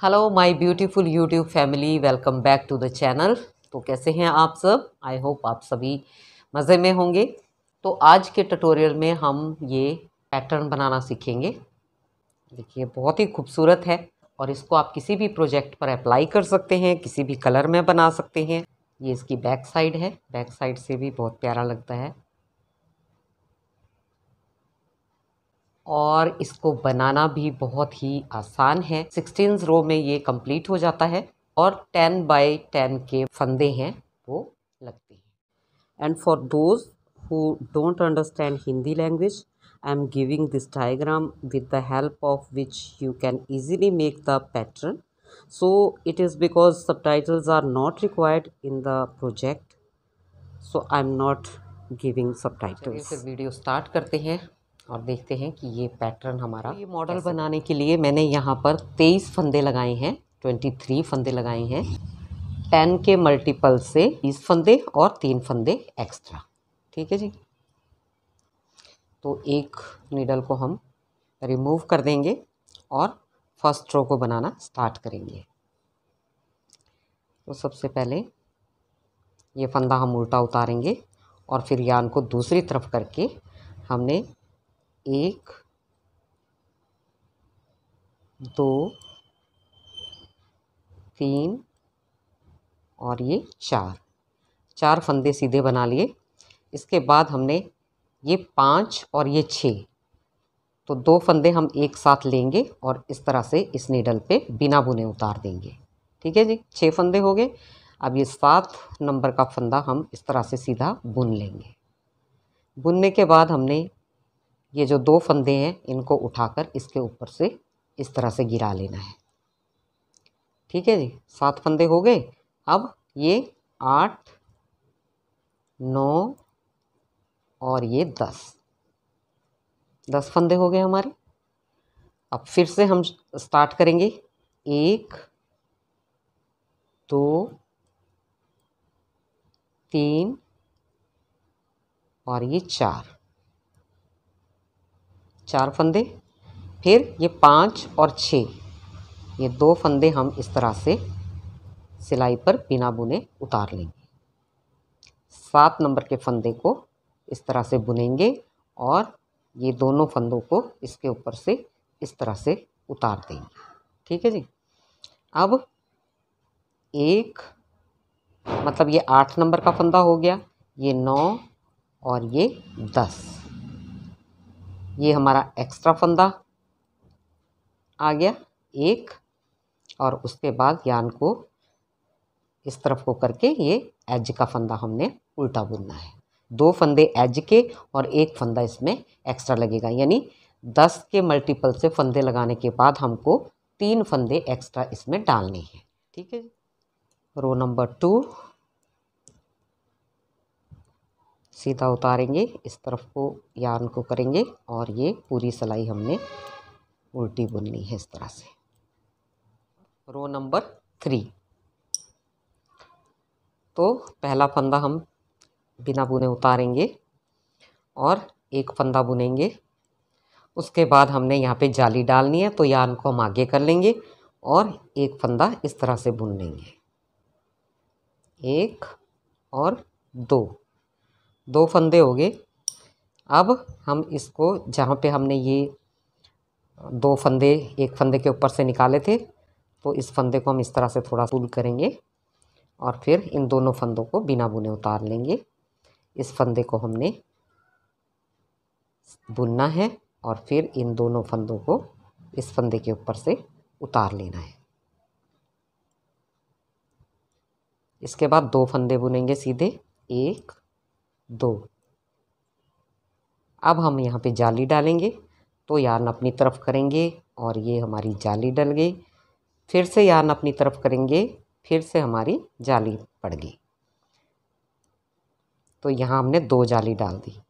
Hello my beautiful YouTube family, welcome back to the channel. तो कैसे हैं आप सब? आई होप आप सभी मज़े में होंगे। तो आज के ट्यूटोरियल में हम ये पैटर्न बनाना सीखेंगे। देखिए बहुत ही खूबसूरत है और इसको आप किसी भी प्रोजेक्ट पर अप्लाई कर सकते हैं, किसी भी कलर में बना सकते हैं। ये इसकी बैक साइड है, बैक साइड से भी बहुत प्यारा लगता है और इसको बनाना भी बहुत ही आसान है। 16 रो में ये कंप्लीट हो जाता है और 10 बाय 10 के फंदे हैं वो लगते हैं। And for those who don't understand Hindi language, I am giving this diagram with the help of which you can easily make the pattern. So it is because subtitles are not required in the project, so I am not giving subtitles. चलिए फिर video start करते हैं और देखते हैं कि ये pattern हमारा। ये मॉडल बनाने के लिए मैंने यहाँ पर 23 फंदे लगाए हैं, 23 फंदे लगाए हैं। 10 के मल्टीपल से 20 फंदे और 3 फंदे एक्स्ट्रा। ठीक है जी। तो एक नीडल को हम रिमूव कर देंगे और फर्स्ट रो को बनाना स्टार्ट करेंगे। तो सबसे पहले ये फंदा हम उल्टा उतारेंगे और फिर यान को दूसरी तरफ करके हमने 1 2 3 और ये 4 फंदे सीधे बना लिए। इसके बाद हमने ये 5 और ये 6, तो 2 फंदे हम एक साथ लेंगे और इस तरह से इस नीडल पे बिना बुने उतार देंगे। ठीक है जी, 6 फंदे हो गए। अब ये 7 नंबर का फंदा हम इस तरह से सीधा बुन लेंगे। बुनने के बाद हमने ये जो 2 फंदे हैं इनको उठाकर इसके ऊपर से इस तरह से गिरा लेना है। ठीक है जी, 7 फंदे हो गए। अब ये 8 9 और ये 10 फंदे हो गए हमारे। अब फिर से हम स्टार्ट करेंगे। 1 2 3 और ये 4 फंदे। फिर ये 5 और 6, ये 2 फंदे हम इस तरह से सिलाई पर बिना बुने उतार लेंगे। 7 नंबर के फंदे को इस तरह से बुनेंगे और ये दोनों फंदों को इसके ऊपर से इस तरह से उतार देंगे। ठीक है जी। अब एक मतलब ये 8 नंबर का फंदा हो गया, ये 9 और ये 10, ये हमारा एक्स्ट्रा फंदा आ गया एक। और उसके बाद यान को इस तरफ को करके ये एज का फंदा हमने उल्टा बुनना है। 2 फंदे एज के और 1 फंदा इसमें एक्स्ट्रा लगेगा, यानी 10 के मल्टीपल से फंदे लगाने के बाद हमको 3 फंदे एक्स्ट्रा इसमें डालने हैं। ठीक है। रो नंबर 2 सीधा उतारेंगे, इस तरफ को यान को करेंगे और ये पूरी सिलाई हमने उल्टी बुननी है इस तरह से। रो नंबर 3, तो पहला फंदा हम बिना बुने उतारेंगे और एक फंदा बुनेंगे। उसके बाद हमने यहाँ पे जाली डालनी है, तो यान को हम आगे कर लेंगे और एक फंदा इस तरह से बुन लेंगे। 1 और 2 फंदे हो गए। अब हम इसको जहाँ पे हमने ये 2 फंदे एक फंदे के ऊपर से निकाले थे, तो इस फंदे को हम इस तरह से थोड़ा पुल करेंगे और फिर इन दोनों फंदों को बिना बुने उतार लेंगे। इस फंदे को हमने बुनना है और फिर इन दोनों फंदों को इस फंदे के ऊपर से उतार लेना है। इसके बाद 2 फंदे बुनेंगे सीधे, 1 2। अब हम यहाँ पे जाली डालेंगे, तो यान अपनी तरफ करेंगे और ये हमारी जाली डल गई। फिर से यान अपनी तरफ करेंगे, फिर से हमारी जाली पड़ गई। तो यहाँ हमने 2 जाली डाल दी।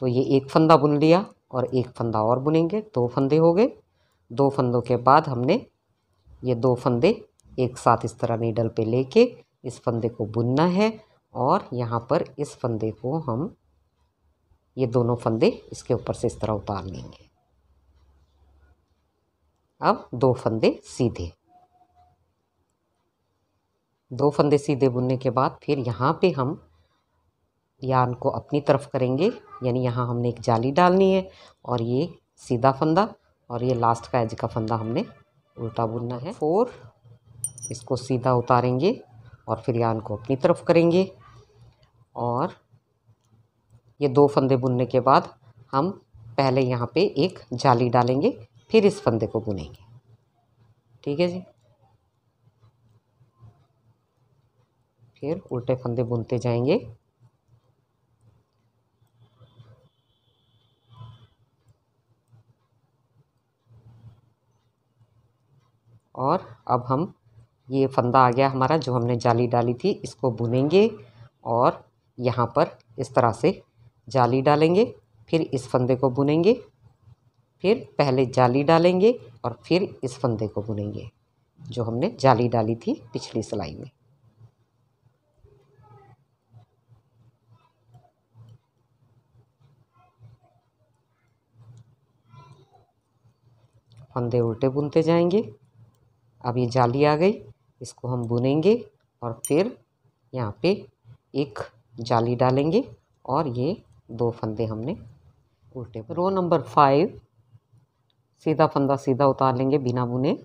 तो ये एक फंदा बुन लिया और एक फंदा और बुनेंगे, 2 फंदे हो गए। 2 फंदों के बाद हमने ये 2 फंदे एक साथ इस तरह नीडल पे लेके इस फंदे को बुनना है और यहाँ पर इस फंदे को हम ये दोनों फंदे इसके ऊपर से इस तरह उतार लेंगे। अब 2 फंदे सीधे, 2 फंदे सीधे बुनने के बाद फिर यहाँ पे हम यान को अपनी तरफ करेंगे, यानी यहाँ हमने एक जाली डालनी है और ये सीधा फंदा और ये लास्ट का एज का फंदा हमने उल्टा बुनना है। 4 इसको सीधा उतारेंगे और फिर यान को अपनी तरफ करेंगे और ये 2 फंदे बुनने के बाद हम पहले यहाँ पे एक जाली डालेंगे, फिर इस फंदे को बुनेंगे। ठीक है जी। फिर उल्टे फंदे बुनते जाएंगे और अब हम ये फंदा आ गया हमारा जो हमने जाली डाली थी, इसको बुनेंगे और यहाँ पर इस तरह से जाली डालेंगे, फिर इस फंदे को बुनेंगे, फिर पहले जाली डालेंगे और फिर इस फंदे को बुनेंगे जो हमने जाली डाली थी पिछली सिलाई में। फंदे उल्टे बुनते जाएंगे। अब ये जाली आ गई, इसको हम बुनेंगे और फिर यहाँ पे एक जाली डालेंगे और ये 2 फंदे हमने उल्टे। रो नंबर 5 सीधा फंदा सीधा उतार लेंगे बिना बुने।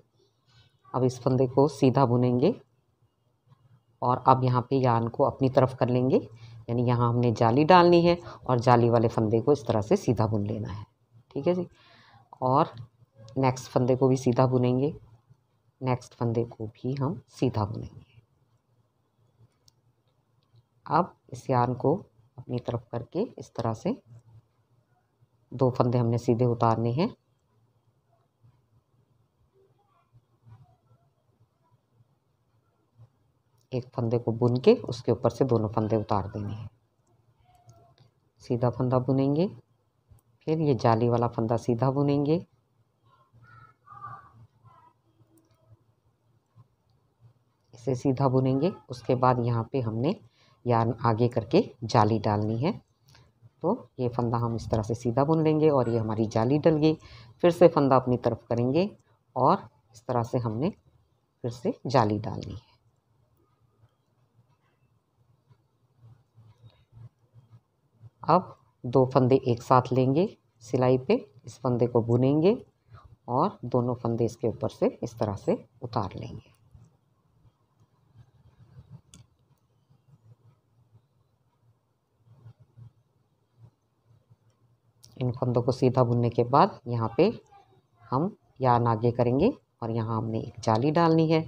अब इस फंदे को सीधा बुनेंगे और अब यहाँ पे यान को अपनी तरफ कर लेंगे, यानी यहाँ हमने जाली डालनी है और जाली वाले फंदे को इस तरह से सीधा बुन लेना है। ठीक है जी। और नेक्स्ट फंदे को भी सीधा बुनेंगे, नेक्स्ट फंदे को भी हम सीधा बुनेंगे। अब इस यान को अपनी तरफ करके इस तरह से 2 फंदे हमने सीधे उतारने हैं। एक फंदे को बुन के उसके ऊपर से दोनों फंदे उतार देने हैं। सीधा फंदा बुनेंगे, फिर ये जाली वाला फंदा सीधा बुनेंगे, इसे सीधा बुनेंगे। उसके बाद यहाँ पे हमने यान आगे करके जाली डालनी है, तो ये फंदा हम इस तरह से सीधा बुन लेंगे और ये हमारी जाली डल गई। फिर से फंदा अपनी तरफ करेंगे और इस तरह से हमने फिर से जाली डालनी है। अब 2 फंदे एक साथ लेंगे सिलाई पे, इस फंदे को बुनेंगे और दोनों फंदे इसके ऊपर से इस तरह से उतार लेंगे। इन फंदों को सीधा बुनने के बाद यहाँ पे हम यान आगे करेंगे और यहाँ हमने एक जाली डालनी है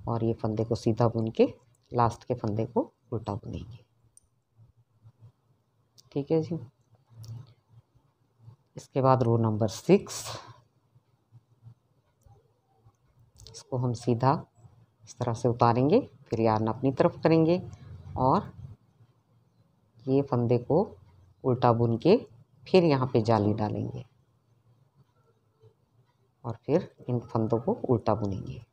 और ये फंदे को सीधा बुन के लास्ट के फंदे को उल्टा बुनेंगे। ठीक है जी। इसके बाद रो नंबर 6, इसको हम सीधा इस तरह से उतारेंगे, फिर यान अपनी तरफ करेंगे और ये फंदे को उल्टा बुन के फिर यहाँ पे जाली डालेंगे और फिर इन फंदों को उल्टा बुनेंगे।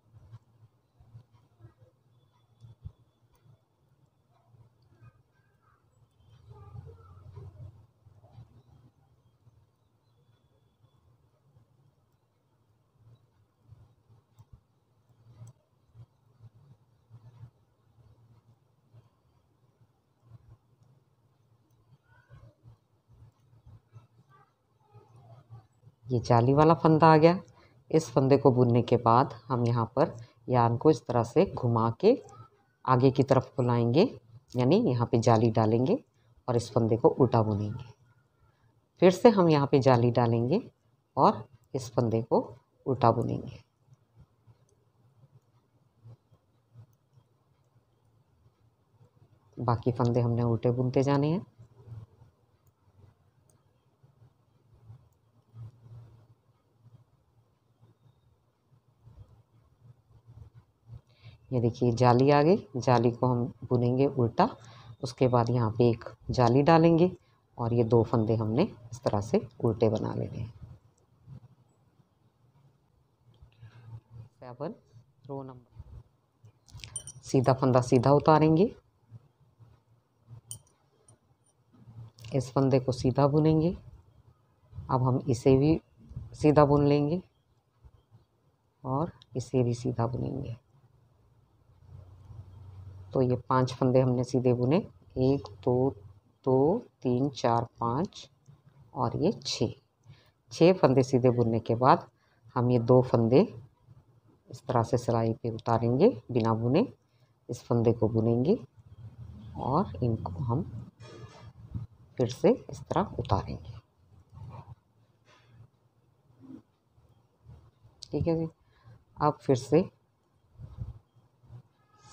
ये जाली वाला फंदा आ गया। इस फंदे को बुनने के बाद हम यहाँ पर यान को इस तरह से घुमा के आगे की तरफ बुलाएंगे, यानी यहाँ पे जाली डालेंगे और इस फंदे को उल्टा बुनेंगे। फिर से हम यहाँ पे जाली डालेंगे और इस फंदे को उल्टा बुनेंगे। बाकी फंदे हमने उल्टे बुनते जाने हैं। ये देखिए जाली आ गई, जाली को हम बुनेंगे उल्टा। उसके बाद यहाँ पे एक जाली डालेंगे और ये 2 फंदे हमने इस तरह से उल्टे बना लेने हैं। 7 रो नंबर, सीधा फंदा सीधा उतारेंगे, इस फंदे को सीधा बुनेंगे। अब हम इसे भी सीधा बुन लेंगे और इसे भी सीधा बुनेंगे। तो ये 5 फंदे हमने सीधे बुने, 1 2 2 3 4 5 और ये 6 फंदे सीधे बुनने के बाद हम ये 2 फंदे इस तरह से सिलाई पे उतारेंगे बिना बुने, इस फंदे को बुनेंगे और इनको हम फिर से इस तरह उतारेंगे। ठीक है जी। अब फिर से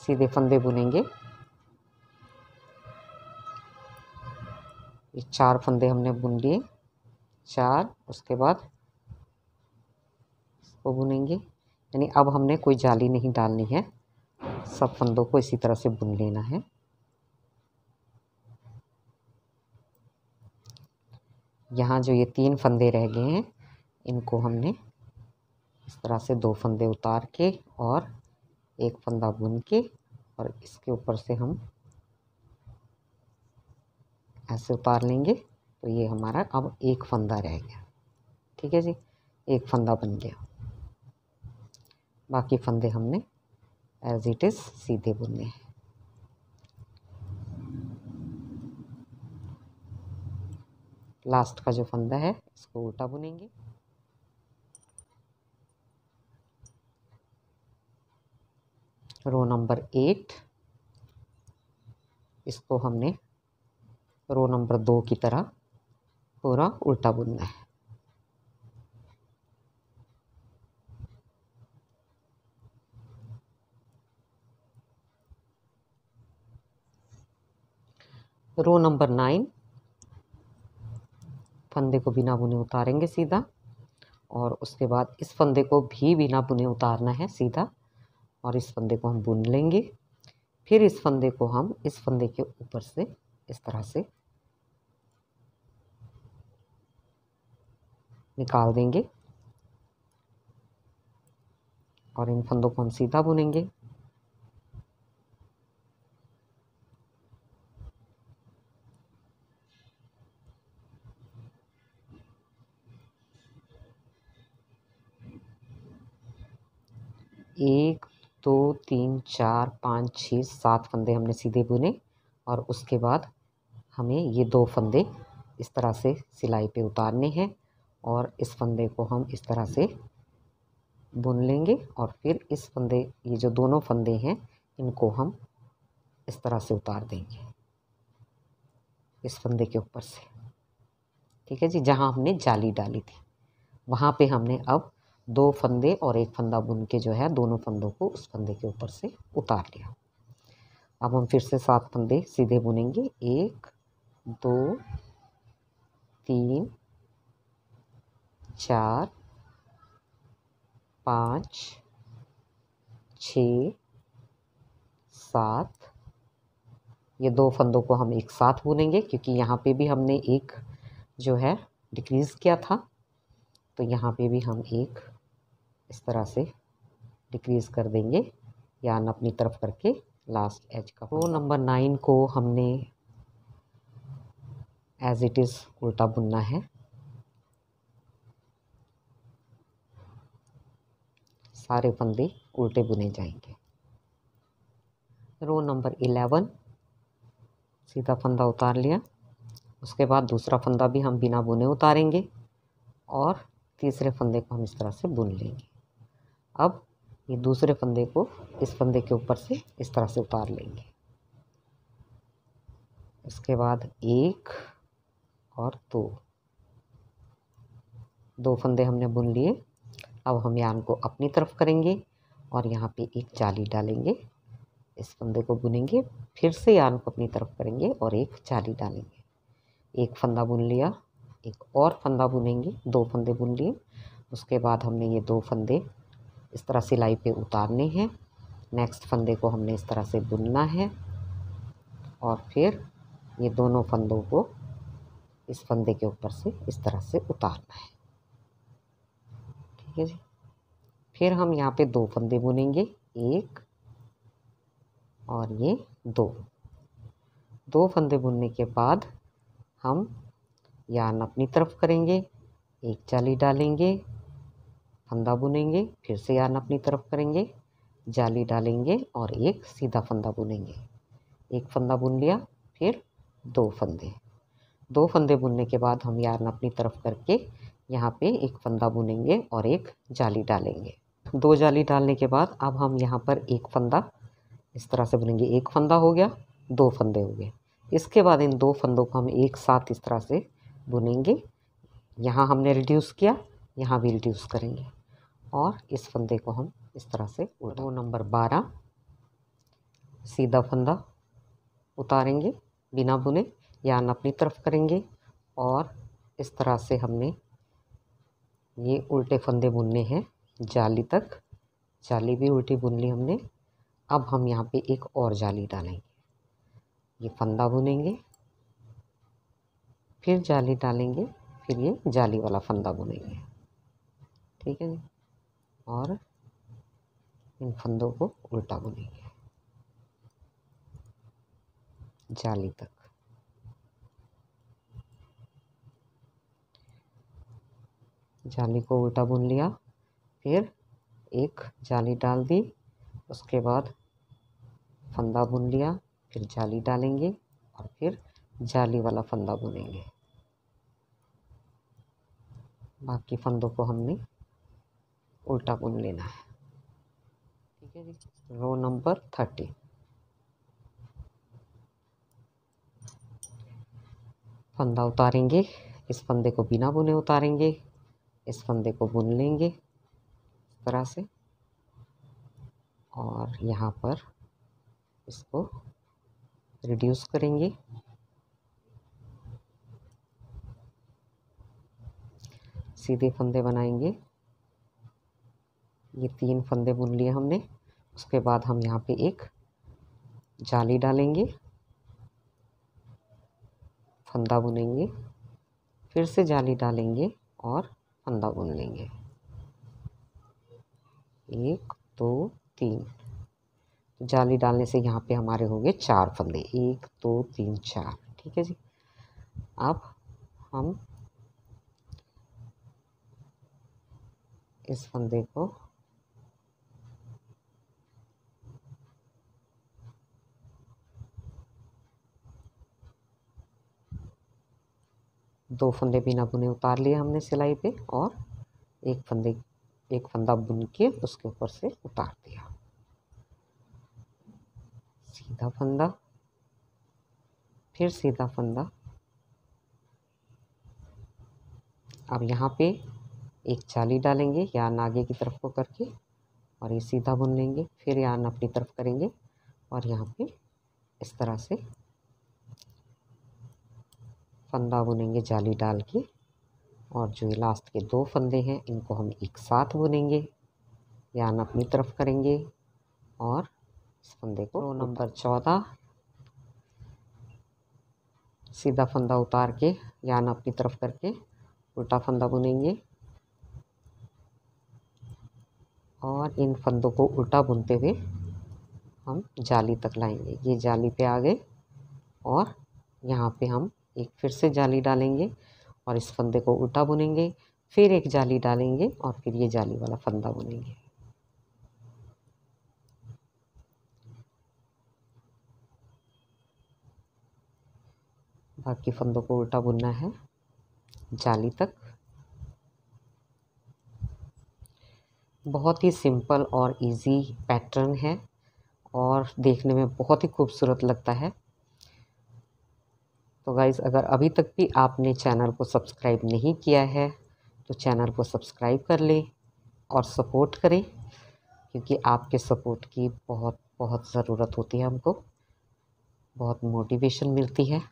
सीधे फंदे बुनेंगे। ये 4 फंदे हमने बुन लिए, 4, उसके बाद इसको बुनेंगे। यानी अब हमने कोई जाली नहीं डालनी है, सब फंदों को इसी तरह से बुन लेना है। यहाँ जो ये 3 फंदे रह गए हैं, इनको हमने इस तरह से 2 फंदे उतार के और एक फंदा बुन के और इसके ऊपर से हम ऐसे उतार लेंगे। तो ये हमारा अब एक फंदा रह गया। ठीक है जी, एक फंदा बन गया। बाकी फंदे हमने एज इट इज़ सीधे बुनने हैं। लास्ट का जो फंदा है इसको उल्टा बुनेंगे। रो नंबर 8, इसको हमने रो नंबर 2 की तरह पूरा उल्टा बुनना है। रो नंबर 9, फंदे को बिना बुने उतारेंगे सीधा और उसके बाद इस फंदे को भी बिना बुने उतारना है सीधा और इस फंदे को हम बुन लेंगे। फिर इस फंदे को हम इस फंदे के ऊपर से इस तरह से निकाल देंगे और इन फंदों को हम सीधा बुनेंगे। एक 2 3 4 5 6 7 फंदे हमने सीधे बुने और उसके बाद हमें ये 2 फंदे इस तरह से सिलाई पे उतारने हैं और इस फंदे को हम इस तरह से बुन लेंगे और फिर इस फंदे, ये जो दोनों फंदे हैं इनको हम इस तरह से उतार देंगे इस फंदे के ऊपर से। ठीक है जी, जहाँ हमने जाली डाली थी वहाँ पे हमने अब 2 फंदे और एक फंदा बुन के जो है दोनों फंदों को उस फंदे के ऊपर से उतार लिया। अब हम फिर से 7 फंदे सीधे बुनेंगे, 1 2 3 4 5 6 7। ये 2 फंदों को हम एक साथ बुनेंगे क्योंकि यहाँ पे भी हमने एक जो है डिक्रीज़ किया था, तो यहाँ पे भी हम एक इस तरह से डिक्रीज़ कर देंगे यान अपनी तरफ करके लास्ट एज का। रो नंबर 9 को हमने एज इट इज़ उल्टा बुनना है। सारे फंदे उल्टे बुने जाएंगे। रो नंबर 11, सीधा फंदा उतार लिया, उसके बाद दूसरा फंदा भी हम बिना बुने उतारेंगे और तीसरे फंदे को हम इस तरह से बुन लेंगे। अब ये दूसरे फंदे को इस फंदे के ऊपर से इस तरह से उतार लेंगे। इसके बाद 1 और 2 फंदे हमने बुन लिए। अब हम यान को अपनी तरफ करेंगे और यहाँ पे एक जाली डालेंगे, इस फंदे को बुनेंगे, फिर से यान को अपनी तरफ करेंगे और एक जाली डालेंगे। एक फंदा बुन लिया, एक और फंदा बुनेंगे, 2 फंदे बुन लिए। उसके बाद हमने ये 2 फंदे इस तरह सिलाई पे उतारने हैं। नेक्स्ट फंदे को हमने इस तरह से बुनना है और फिर ये दोनों फंदों को इस फंदे के ऊपर से इस तरह से उतारना है। ठीक है जी। फिर हम यहाँ पे 2 फंदे बुनेंगे, 1 और ये 2 फंदे बुनने के बाद हम यान अपनी तरफ करेंगे, एक जाली डालेंगे, फंदा बुनेंगे, फिर से यान अपनी तरफ करेंगे, जाली डालेंगे और एक सीधा फंदा बुनेंगे। एक फंदा बुन लिया, फिर 2 फंदे। 2 फंदे बुनने के बाद हम यार्न अपनी तरफ करके यहाँ पे एक फंदा बुनेंगे और एक जाली डालेंगे। 2 जाली डालने के बाद अब हम यहाँ पर एक फंदा इस तरह से बुनेंगे। एक फंदा हो गया, 2 फंदे हो गए। इसके बाद इन 2 फंदों को हम एक साथ इस तरह से बुनेंगे। यहाँ हमने रिड्यूस किया, यहाँ भी रिड्यूस करेंगे और इस फंदे को हम इस तरह से रो नंबर 12 सीधा फंदा उतारेंगे बिना बुने, यार्न अपनी तरफ करेंगे और इस तरह से हमने ये उल्टे फंदे बुनने हैं जाली तक। जाली भी उल्टी बुन ली हमने। अब हम यहाँ पे एक और जाली डालेंगे। ये फंदा बुनेंगे, फिर जाली डालेंगे, फिर ये जाली वाला फंदा बुनेंगे। ठीक है जी। और इन फंदों को उल्टा बुनेंगे जाली तक। जाली को उल्टा बुन लिया, फिर एक जाली डाल दी, उसके बाद फंदा बुन लिया, फिर जाली डालेंगे और फिर जाली वाला फंदा बुनेंगे। बाकी फंदों को हमने उल्टा बुन लेना है। ठीक है जी। रो नंबर 30 फंदा उतारेंगे। इस फंदे को बिना बुने उतारेंगे, इस फंदे को बुन लेंगे इस तरह से और यहाँ पर इसको रिड्यूस करेंगे। सीधे फंदे बनाएंगे। ये 3 फंदे बुन लिए हमने। उसके बाद हम यहाँ पे एक जाली डालेंगे, फंदा बुनेंगे, फिर से जाली डालेंगे और फंदा बुन लेंगे। 1 2 3 जाली डालने से यहाँ पे हमारे होंगे 4 फंदे। 1 2 3 4। ठीक है जी। अब हम इस फंदे को दो फंदे बिना बुने उतार लिए हमने सिलाई पे और एक फंदा बुन के उसके ऊपर से उतार दिया। सीधा फंदा, फिर सीधा फंदा। अब यहाँ पे एक जाली डालेंगे यार्न आगे की तरफ को करके और ये सीधा बुन लेंगे, फिर यार्न अपनी तरफ करेंगे और यहाँ पे इस तरह से फंदा बुनेंगे जाली डाल के और जो ये लास्ट के 2 फंदे हैं इनको हम एक साथ बुनेंगे, यार्न अपनी तरफ करेंगे और इस फंदे को रो नंबर 14 सीधा फंदा उतार के यार्न अपनी तरफ करके उल्टा फंदा बुनेंगे और इन फंदों को उल्टा बुनते हुए हम जाली तक लाएंगे। ये जाली पे आ गए और यहाँ पे हम एक फिर से जाली डालेंगे और इस फंदे को उल्टा बुनेंगे, फिर एक जाली डालेंगे और फिर ये जाली वाला फंदा बुनेंगे। बाकी फंदों को उल्टा बुनना है जाली तक। बहुत ही सिंपल और इजी पैटर्न है और देखने में बहुत ही खूबसूरत लगता है। तो गाइज़, अगर अभी तक भी आपने चैनल को सब्सक्राइब नहीं किया है तो चैनल को सब्सक्राइब कर लें और सपोर्ट करें, क्योंकि आपके सपोर्ट की बहुत बहुत ज़रूरत होती है हमको, बहुत मोटिवेशन मिलती है।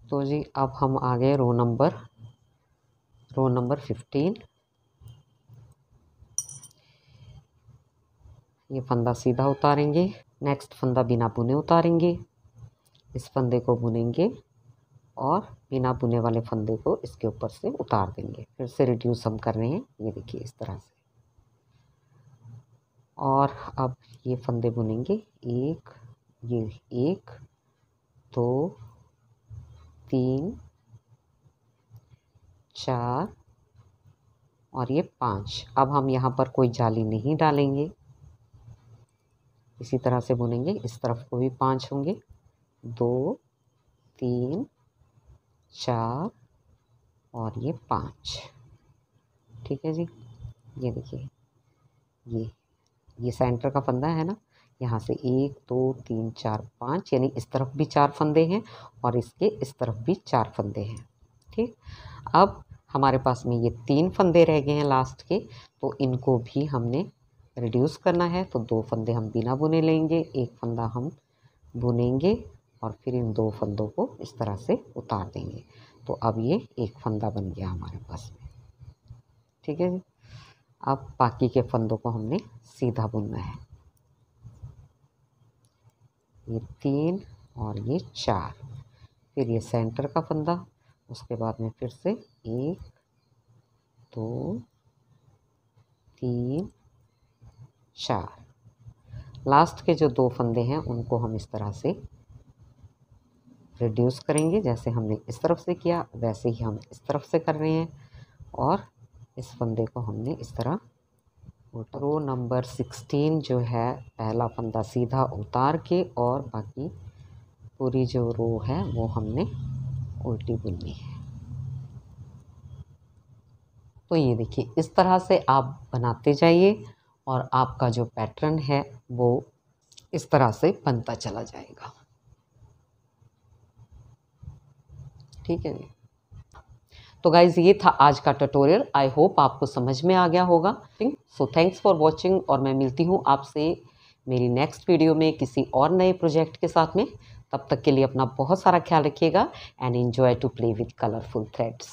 तो जी अब हम आ गए रो नंबर 15। ये फंदा सीधा उतारेंगे, नेक्स्ट फंदा बिना बुने उतारेंगे, इस फंदे को बुनेंगे और बिना बुने वाले फंदे को इसके ऊपर से उतार देंगे। फिर से रिड्यूस हम कर रहे हैं, ये देखिए इस तरह से। और अब ये फंदे बुनेंगे, ये 1 2 3 4 और ये 5। अब हम यहाँ पर कोई जाली नहीं डालेंगे, इसी तरह से बुनेंगे। इस तरफ को भी 5 होंगे, 2 3 4 और ये 5। ठीक है जी। ये देखिए, ये सेंटर का फंदा है ना, यहाँ से 1 2 3 4 5, यानी इस तरफ भी 4 फंदे हैं और इसके इस तरफ भी 4 फंदे हैं। ठीक, अब हमारे पास में ये 3 फंदे रह गए हैं लास्ट के, तो इनको भी हमने रिड्यूस करना है। तो 2 फंदे हम बिना बुने लेंगे, 1 फंदा हम बुनेंगे और फिर इन 2 फंदों को इस तरह से उतार देंगे। तो अब ये 1 फंदा बन गया हमारे पास में। ठीक है जी। अब बाकी के फंदों को हमने सीधा बुनना है। ये 3 और ये 4, फिर ये सेंटर का फंदा, उसके बाद में फिर से 1 2 3 4। लास्ट के जो 2 फंदे हैं उनको हम इस तरह से रिड्यूस करेंगे, जैसे हमने इस तरफ से किया वैसे ही हम इस तरफ से कर रहे हैं। और इस फंदे को हमने इस तरह रो नंबर 16 जो है, पहला फंदा सीधा उतार के और बाकी पूरी जो रो है वो हमने उल्टी बुननी है। तो ये देखिए, इस तरह से आप बनाते जाइए और आपका जो पैटर्न है वो इस तरह से बनता चला जाएगा। ठीक है जी। तो गाइज़, ये था आज का ट्यूटोरियल। आई होप आपको समझ में आ गया होगा। सो थैंक्स फॉर वॉचिंग, और मैं मिलती हूँ आपसे मेरी नेक्स्ट वीडियो में किसी और नए प्रोजेक्ट के साथ में। तब तक के लिए अपना बहुत सारा ख्याल रखिएगा and enjoy to play with colourful threads.